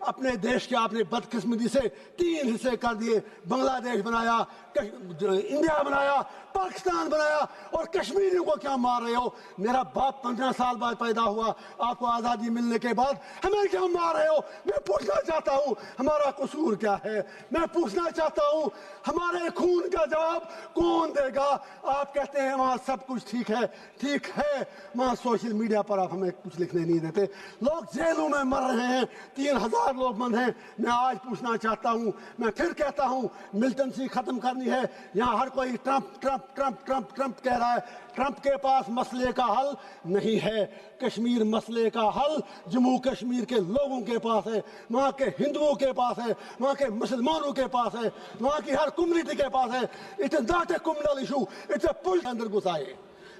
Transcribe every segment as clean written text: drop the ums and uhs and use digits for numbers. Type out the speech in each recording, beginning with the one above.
अपने देश के आपने बदकिस्मती से 3 हिस्से कर दिए, बांग्लादेश बनाया, इंडिया बनाया, पाकिस्तान बनाया, और कश्मीरियों को क्या मार रहे हो? मेरा बाप 15 साल बाद पैदा हुआ, आपको आज़ादी मिलने के बाद हमें क्या मार रहे हो? मैं पूछना चाहता हूँ हमारा कसूर क्या है? मैं पूछना चाहता हूँ हमारे खून का जवाब कौन देगा? आप कहते हैं वहाँ सब कुछ ठीक है, ठीक है, वहाँ सोशल मीडिया पर आप हमें कुछ लिखने नहीं देते, लोग जेलों में मर रहे हैं, 3000 लोग बंद हैं। मैं आज पूछना चाहता हूँ, मैं फिर कहता हूँ मिलिटेंसी खत्म करनी है। यहाँ हर कोई Trump Trump Trump Trump Trump कह रहा है, ट्रंप के पास मसले का हल नहीं है। कश्मीर मसले का हल जम्मू कश्मीर के लोगों के पास है, वहाँ के हिंदुओं के पास है, वहाँ के मुसलमानों के पास है, वहाँ की हर कम्युनिटी के पास है। It is not a communal issue, it's a pull. अंदर घुसाए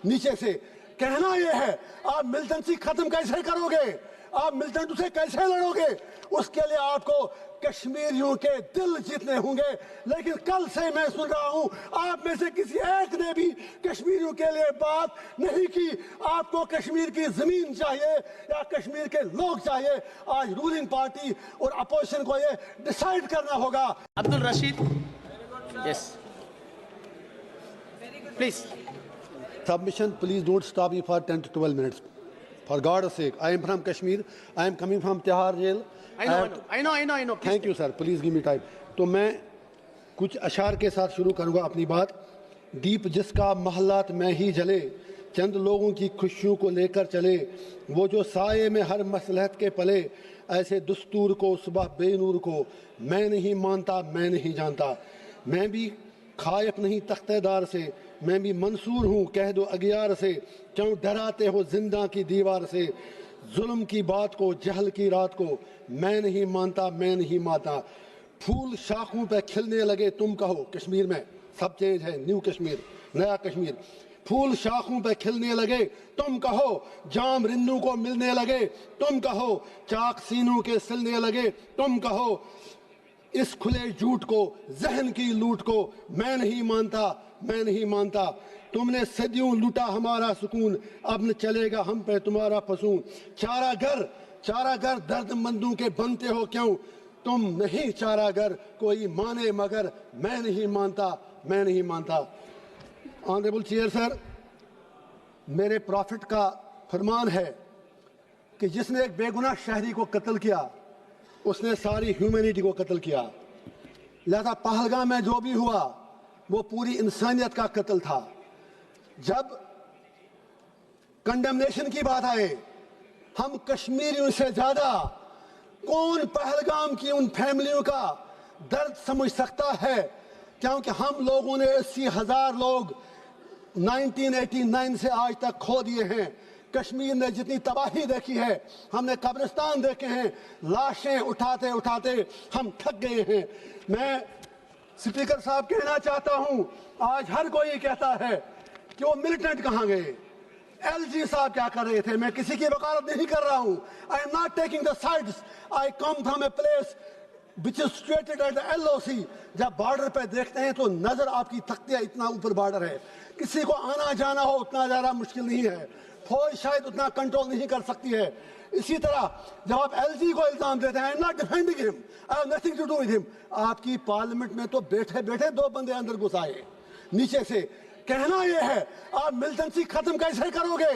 नीचे से। कहना यह है आप मिलिटेंसी खत्म कैसे करोगे? आप मिलिटेंट से कैसे लड़ोगे? उसके लिए आपको कश्मीरियों के दिल जीतने होंगे। लेकिन कल से मैं सुन रहा हूं आप में से किसी एक ने भी कश्मीरियों के लिए बात नहीं की। आपको कश्मीर की जमीन चाहिए या कश्मीर के लोग चाहिए? आज रूलिंग पार्टी और अपोजिशन को ये डिसाइड करना होगा। Abdul Rashid, yes please. Submission, please don't stop me for 10 to 12 minutes. For God's sake, I am from Kashmir. I am coming from Tihar jail. I know. Thank you, sir. Please give me time. तो मैं कुछ अशार के साथ शुरू करूँगा अपनी बात। दीप जिसका महलात में ही जले, चंद लोगों की खुशियों को लेकर चले, वो जो साये में हर मसलहत के पले, ऐसे दस्तूर को सुबह बेनूर को मैं नहीं मानता, मैं नहीं जानता। मैं भी खायफ नहीं तख्तेदार से, मैं भी मंसूर हूँ कह दो अगियार से, क्यों डराते हो जिंदा की दीवार से? जुल्म की बात को, जहल की रात को मैं नहीं मानता, मैं नहीं मानता। फूल शाखों पे खिलने लगे तुम कहो, कश्मीर में सब चेंज है, न्यू कश्मीर, नया कश्मीर। फूल शाखों पे खिलने लगे तुम कहो, जाम रिन्नू को मिलने लगे तुम कहो, चाक सीनों के सिलने लगे तुम कहो। इस खुले झूठ को, जहन की लूट को मैं नहीं मानता, मैं नहीं मानता। तुमने सदियों लूटा हमारा सुकून, अब न चलेगा हम पे तुम्हारा फसून। चारागर दर्दमंदों के बनते हो क्यों? तुम नहीं चारागर कोई माने मगर मैं नहीं मानता, मैं नहीं मानता। ऑनरेबल चेयर सर, मेरे प्रॉफिट का फरमान है कि जिसने एक बेगुनाह शहरी को कत्ल किया उसने सारी ह्यूमैनिटी को कत्ल किया। लिहाजा पहलगाम में जो भी हुआ वो पूरी इंसानियत का कत्ल था। जब कंडेमनेशन की बात आए, हम कश्मीरियों से ज्यादा कौन पहलगाम की उन फैमिलियों का दर्द समझ सकता है? क्योंकि हम लोगों ने 80,000 लोग 1989 से आज तक खो दिए हैं। कश्मीर ने जितनी तबाही देखी है, हमने कब्रिस्तान देखे हैं, लाशें उठाते उठाते हम थक गए हैं। मैं स्पीकर साहब कहना चाहता हूं, आज हर कोई कहता है कि वो मिलिटेंट कहां गए, एलजी साहब क्या कर रहे थे? मैं किसी की वकालत नहीं कर रहा हूं। आई am not taking the sides, I come from a place which is situated at the LOC। जब बॉर्डर पे देखते हैं तो नजर आपकी थकती है, इतना ऊपर बॉर्डर है, किसी को आना जाना हो उतना ज्यादा मुश्किल नहीं है, फौज शायद उतना कंट्रोल नहीं कर सकती है। इसी तरह जब आप एलजी को इल्जाम देते हैं, I am not defending him, I have nothing to do with him. आपकी पार्लियामेंट में तो बैठे बैठे 2 बंदे अंदर घुसाए नीचे से। कहना यह है आप मिलिटेंसी खत्म कैसे करोगे?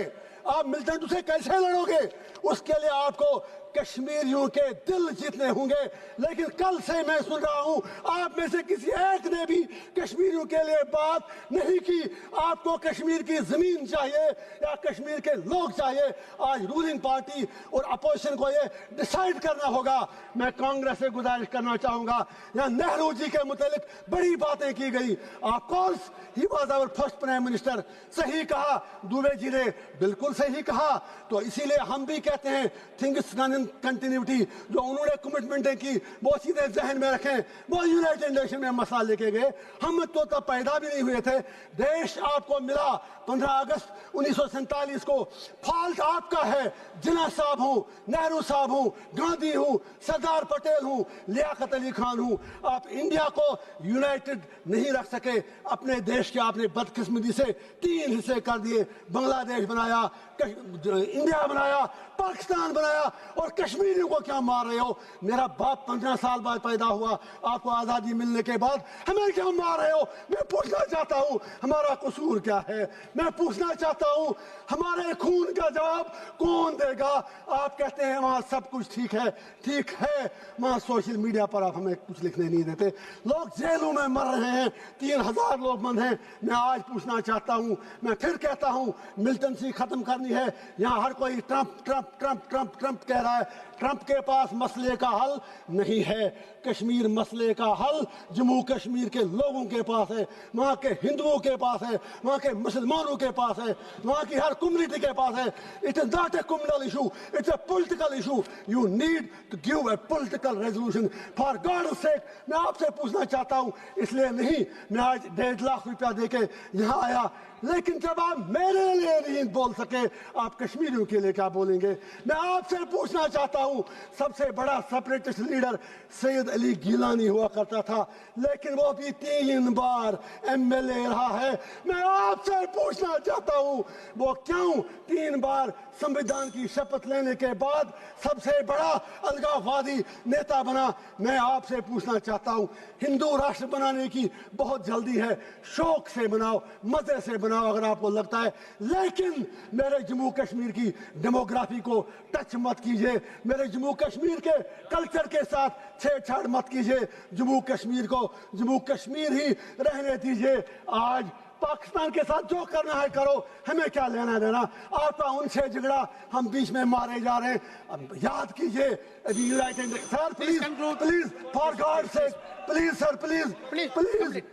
आप मिलिटेंट से कैसे लड़ोगे? उसके लिए आपको कश्मीरियों के दिल जीतने होंगे। लेकिन कल से मैं सुन रहा हूं आप में से किसी एक ने भी कश्मीरियों के लिए बात नहीं की। आपको कश्मीर की जमीन चाहिए या कश्मीर के लोग चाहिए? आज रूलिंग पार्टी और अपोजिशन को ये डिसाइड करना होगा। मैं कांग्रेस से गुजारिश करना चाहूंगा, यहाँ नेहरू जी के मुतालिक बड़ी बातें की गई। Of course he was our first prime minister, सही कहा दुबे जी ने, बिल्कुल सही कहा। तो इसीलिए हम भी कहते हैं थिंग्स कंटिन्यूटी, जो उन्होंने कमिटमेंटें की वो सीधे जहन में रखें। वो यूनाइटेड नेशन में मसला लेके गए, हम तो तब पैदा भी नहीं हुए थे। देश आपको मिला 15 अगस्त 1947 को, फॉल्ट आपका है। जिन्ना साहब हूं, नेहरू साहब हूं, गांधी हूं, सरदार पटेल हूं, लियाकत अली खान हूं, आप इंडिया को यूनाइटेड नहीं रख सके। अपने देश के आपने बदकिस्मती से 3 हिस्से कर दिए, बांग्लादेश बनाया, इंडिया बनाया, पाकिस्तान बनाया, और कश्मीरियों को क्या मार रहे हो? मेरा बाप 15 साल बाद पैदा हुआ, आपको आजादी मिलने के बाद हमें क्या मार रहे हो? मैं पूछना चाहता हूँ हमारा कसूर क्या है? मैं पूछना चाहता हूँ हमारे खून का जवाब कौन देगा? आप कहते हैं वहां सब कुछ ठीक है, ठीक है, वहां सोशल मीडिया पर आप हमें कुछ लिखने नहीं देते। लोग जेलों में मर रहे हैं, 3000 लोग बंद हैं। मैं आज पूछना चाहता हूं, मैं फिर कहता हूं, मिलिटेंसी खत्म करनी है। यहां हर कोई Trump Trump Trump Trump Trump कह रहा है। ट्रंप के पास मसले का हल नहीं है। कश्मीर मसले का हल जम्मू कश्मीर के लोगों के पास है, वहां के हिंदुओं के पास है, वहां के मुसलमानों के पास है, वहां की हर कम्युनिटी के पास है। It is not a communal issue, it's a political issue. You need to give a political resolution for God sake. मैं आपसे पूछना चाहता हूं, इसलिए नहीं मैं आज 1.5 लाख रुपया देके यहां आया, लेकिन जब आप मेरे लिए नहीं बोल सके, आप कश्मीरियों के लिए क्या बोलेंगे? मैं आपसे पूछना चाहता हूं, सबसे बड़ा सेपरेटिस्ट लीडर सैयद अली गिलानी हुआ करता था, लेकिन वो भी 3 बार एमएलए रहा है। मैं आपसे पूछना चाहता हूं वो क्यों 3 बार संविधान की शपथ लेने के बाद सबसे बड़ा अलगाववादी नेता बना? मैं आपसे पूछना चाहता हूं, हिंदू राष्ट्र बनाने की बहुत जल्दी है, शौक से बनाओ, मजे से बनाओ अगर आपको लगता है, लेकिन मेरे जम्मू कश्मीर की डेमोग्राफी को टच मत कीजिए, मेरे जम्मू कश्मीर के कल्चर के साथ छेड़छाड़ मत कीजिए, जम्मू कश्मीर को जम्मू कश्मीर ही रहने दीजिए। आज पाकिस्तान के साथ जो करना है करो, हमें क्या लेना देना? आपका उनसे झगड़ा, हम बीच में मारे जा रहे हैं। अब याद कीजिए अभी United, sir please please for God sec, please sir please please.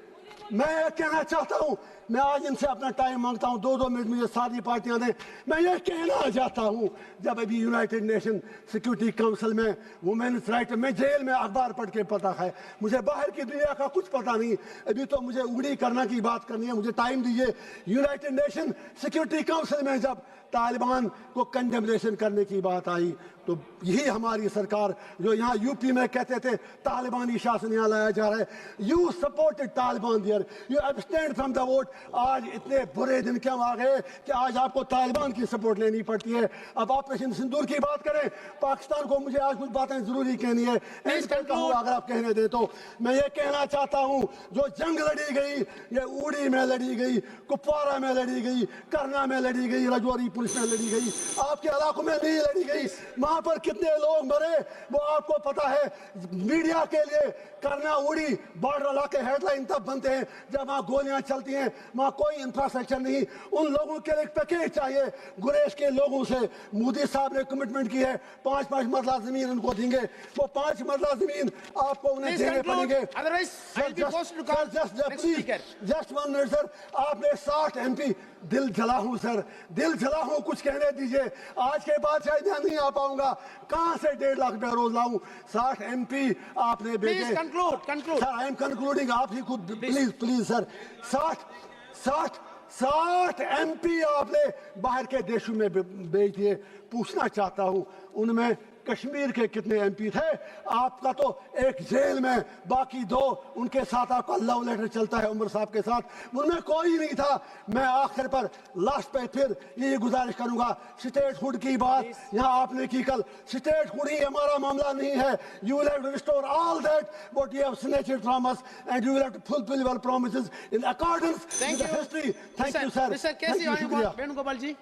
मैं कहना चाहता हूं, मैं आज इनसे अपना टाइम मांगता हूं, 2-2 मिनट मुझे सारी पार्टियां दें। मैं ये कहना चाहता हूं, जब अभी यूनाइटेड नेशन सिक्योरिटी काउंसिल में वुमेन्स राइट, मैं जेल में अखबार पढ़ के पता है, मुझे बाहर की दुनिया का कुछ पता नहीं। अभी तो मुझे उंगली करना की बात करनी है, मुझे टाइम दीजिए। यूनाइटेड नेशन सिक्योरिटी काउंसिल में जब तालिबान को कंडेमनेशन करने की बात आई, तो यही हमारी सरकार जो यहाँ यूपी में कहते थे तालिबानी शासन यहाँ लाया जा रहा है, you supported Taliban there, you abstained from the vote. आज इतने बुरे दिन क्यों आ गए कि आज आपको तालिबान की सपोर्ट लेनी पड़ती है? अब ऑपरेशन सिंदूर की बात करें, पाकिस्तान को मुझे आज कुछ बातें जरूरी कहनी है, अगर आप कहने दे तो। मैं ये कहना चाहता हूँ, जो जंग लड़ी गई, ये उड़ी में लड़ी गई, कुपवारा में लड़ी गई, करना में लड़ी गई, रजौरी पुलिस में लड़ी गई, आपके इलाकों में नहीं लड़ी गई। वहां पर कितने लोग मरे वो आपको पता है। मीडिया के लिए करना उड़ी बॉर्डर इलाके हेडलाइन तब बनते हैं जब वहां गोलियां चलती हैं, वहां कोई इंफ्रास्ट्रक्चर नहीं। उन लोगों के लिए पैकेज चाहिए। गुरेज के लोगों से मोदी साहब ने कमिटमेंट की है 5-5 मरला जमीन उनको देंगे, वो 5 मरला जमीन आपको उन्हें देने पड़ेंगे। जस्ट 1 मिनट सर, आपने 60 MP, दिल जला हूं सर, दिल जला हूं, कुछ कहने दीजिए। आज के बाद शायद यहाँ नहीं आ पाऊंगा, कहां से 1.5 लाख रुपया रोज लाऊं? 60 MP आपने भेजे। सर आई एम कंक्लूडिंग, आप ही खुद प्लीज प्लीज सर। 60 MP आपने बाहर के देशों में भेज दिए। पूछना चाहता हूं, उनमें कश्मीर के कितने MP थे? आपका तो एक जेल में, बाकी 2 उनके साथ आपका लव लेटर चलता है उमर साहब के साथ, उनमें कोई नहीं था। मैं आखिर पर लास्ट पे फिर ये गुजारिश करूंगा, स्टेटहुड की बात यहाँ आपने की कल, स्टेटहुड ही हमारा मामला नहीं है। You will have to restore all that what you have snatched from us and you will have to fulfil your promises in accordance with the history. Thank you sir. Mister KC Venugopal ji.